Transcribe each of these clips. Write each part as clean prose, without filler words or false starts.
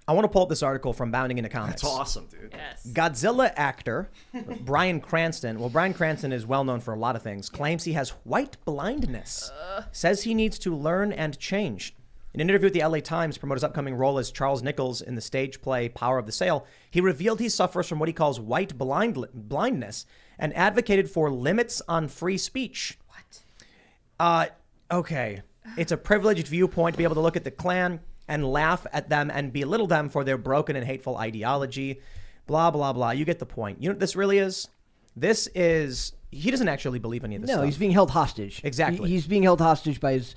I want to pull up this article from Bounding into Comics. That's awesome, dude. Yes. Godzilla actor Bryan Cranston, well, Bryan Cranston is well known for a lot of things, claims he has white blindness, says he needs to learn and change. In an interview with the LA Times to promote his upcoming role as Charles Nichols in the stage play Power of the Sale, he revealed he suffers from what he calls white blindness and advocated for limits on free speech. What? Okay. It's a privileged viewpoint to be able to look at the Klan and laugh at them and belittle them for their broken and hateful ideology. Blah, blah, blah. You get the point. You know what this really is? This is, he doesn't actually believe any of this stuff. No, he's being held hostage. Exactly. He's being held hostage by his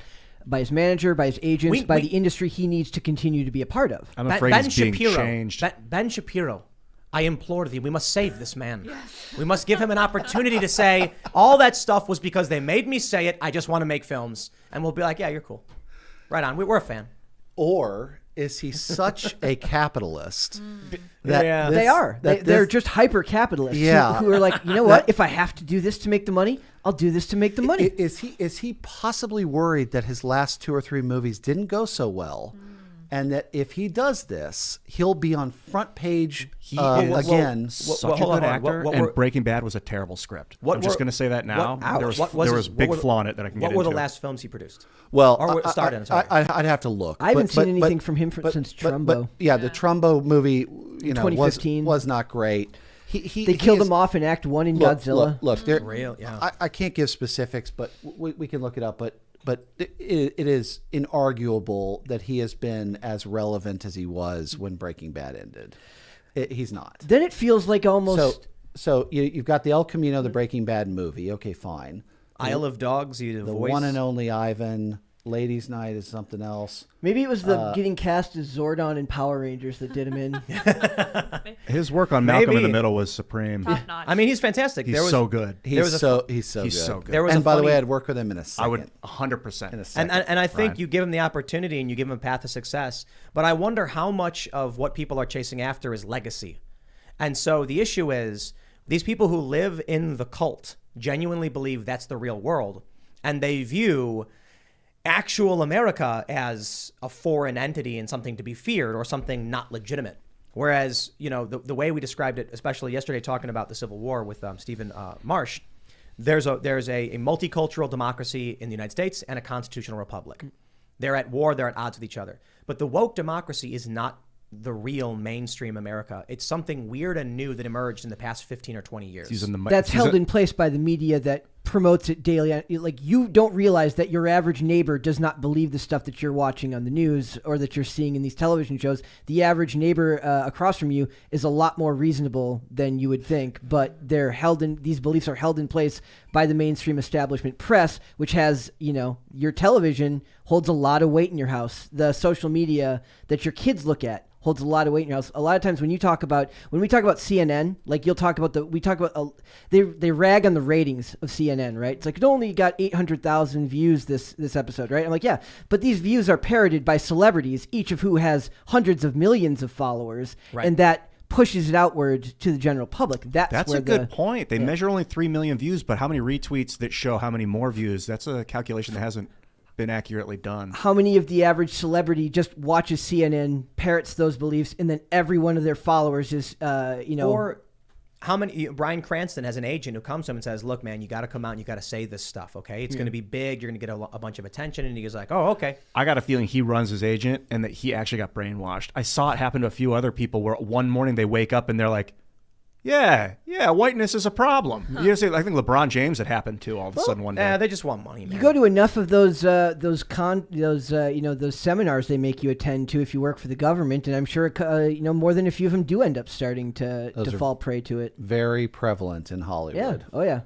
manager, by his agents, by the industry he needs to continue to be a part of. I'm afraid he's being changed. Ben Shapiro, I implore thee, we must save this man. Yes. We must give him an opportunity to say, all that stuff was because they made me say it. I just want to make films. And we'll be like, yeah, you're cool. Right on. We're a fan. Or is he such a capitalist that they are? They're just hyper capitalists. Yeah. Who are like, you know what? If I have to do this to make the money, I'll do this to make the money. Is he possibly worried that his last 2 or 3 movies didn't go so well, and that if he does this, he'll be on front page again? Such a good actor, and Breaking Bad was a terrible script. I'm just going to say that now. There was a big flaw in it that I can get into. What were the last films he produced? Well, or starred in, sorry. I'd have to look. I haven't seen anything from him since Trumbo. But the Trumbo movie, 2015 was not great. They killed him off in Act 1 in Godzilla. Look, I can't give specifics, but we can look it up. But it is inarguable that he has been as relevant as he was when Breaking Bad ended. He's not. Then it feels like almost... So you've got the El Camino, the Breaking Bad movie. Okay, fine. Isle of Dogs, the voice. One and only Ivan. Ladies' Night is something else. Maybe it was the getting cast as Zordon in Power Rangers that did him in. His work on Malcolm in the Middle was supreme. I mean, he's fantastic. He's so good. He's so good. And by the way, I'd work with him in a second. I would 100%. In a second. And I think you give him the opportunity and you give him a path to success. But I wonder how much of what people are chasing after is legacy. And so the issue is these people who live in the cult genuinely believe that's the real world. And they view actual America as a foreign entity and something to be feared or something not legitimate. Whereas, the way we described it, especially yesterday talking about the Civil War with Stephen Marsh, there's a multicultural democracy in the United States and a constitutional republic. They're at war, they're at odds with each other. But the woke democracy is not the real mainstream America. It's something weird and new that emerged in the past 15 or 20 years. That's held in place by the media that promotes it daily. Like, you don't realize that your average neighbor does not believe the stuff that you're watching on the news or that you're seeing in these television shows. The average neighbor across from you is a lot more reasonable than you would think, but these beliefs are held in place by the mainstream establishment press, which has, your television holds a lot of weight in your house. The social media that your kids look at holds a lot of weight in your house. A lot of times when we talk about CNN, like they rag on the ratings of CNN, right? It's like it only got 800,000 views this episode, right? I'm like, yeah, but these views are parroted by celebrities, each of who has hundreds of millions of followers, right. And that pushes it outward to the general public. That's a good point. They measure only 3 million views, but how many retweets that show how many more views? That's a calculation that hasn't been accurately done. How many of the average celebrity just watches CNN, parrots those beliefs, and then every one of their followers is, Or how many? Bryan Cranston has an agent who comes to him and says, "Look, man, you got to come out and you got to say this stuff. Okay, it's going to be big. You're going to get a bunch of attention." And he goes like, "Oh, okay." I got a feeling he runs his agent and that he actually got brainwashed. I saw it happen to a few other people where one morning they wake up and they're like, Yeah, whiteness is a problem. Huh. I think LeBron James had happened to all of a sudden one day. They just want money, man. You go to enough of those seminars they make you attend to if you work for the government, and I'm sure more than a few of them do end up starting to fall prey to it. Very prevalent in Hollywood. Yeah. Oh yeah.